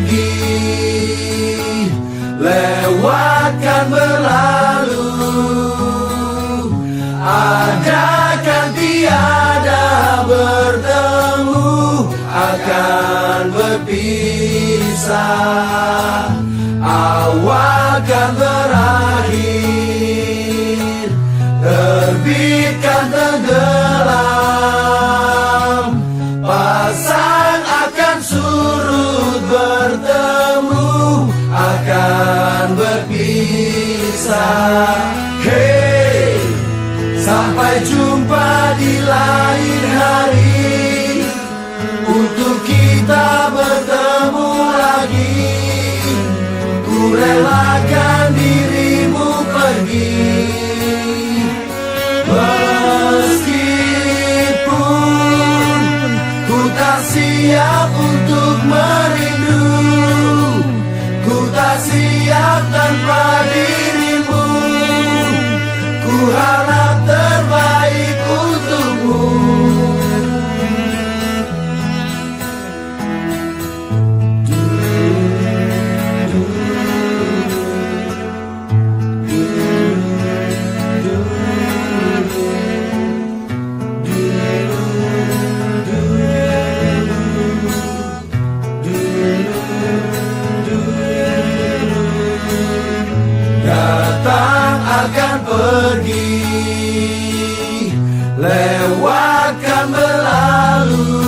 pergi, lewatkan berlalu, adakan tiada bertemu, akan berpisah, awalkan berakhir, terbitkan tenggelam, pasang akan surut, bertemu akan berpisah. Hey, sampai jumpa di lain hari, untuk kita bertemu lagi. Ku relakan dirimu pergi, meskipun ku tak siap untuk merindu, ku tak siap tanpa dirimu. Ku harap terbaik untukmu. Datang akan pergi, lewatkan berlalu,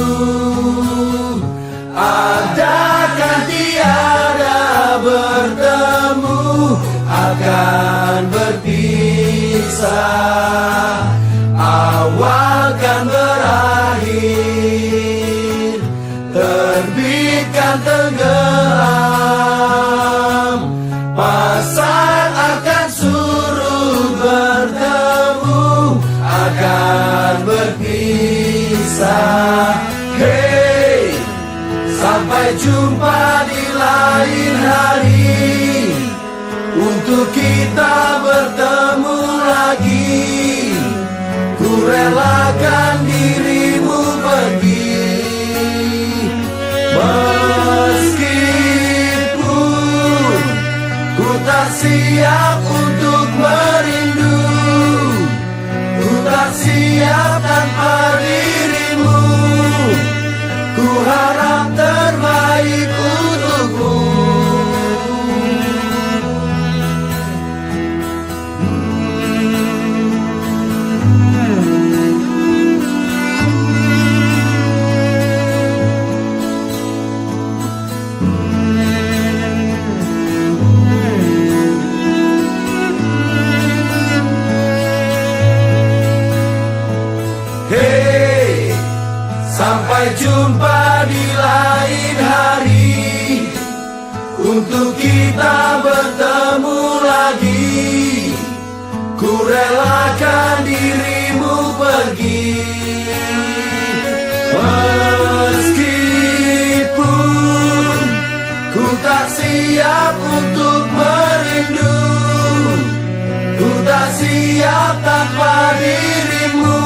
adakan tiada bertemu, akan berpisah, awalkan berakhir, terbitkan tenggelam, pasang akan surut, bertemu akan berpisah. Hey, sampai jumpa di lain hari, untuk kita bertemu lagi. Ku relakan dirimu pergi, meskipun ku tak siap untuk merindu, ku tak siap tanpa dirimu. Ku harap terbaik untukmu. Hey, sampai jumpa di lain hari, untuk kita bertemu lagi. Ku relakan dirimu pergi, meskipun ku tak siap untuk merindu, ku tak siap tanpa dirimu.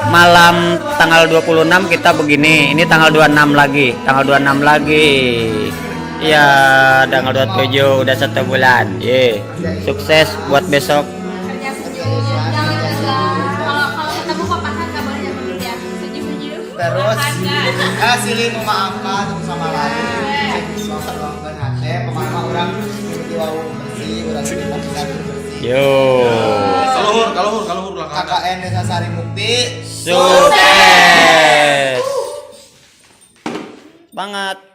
Malam tanggal 26 kita begini, ini tanggal 26 lagi, tanggal 26 lagi. Ya, tanggal 27 udah 1 bulan. Ye, sukses buat besok. Terus silih memaafkan satu sama lain, selalu hati pemahaman orang jiwa bersih, orang kita bersih. Yo, kalau lah KKN Desa Sari Mukti sukses banget.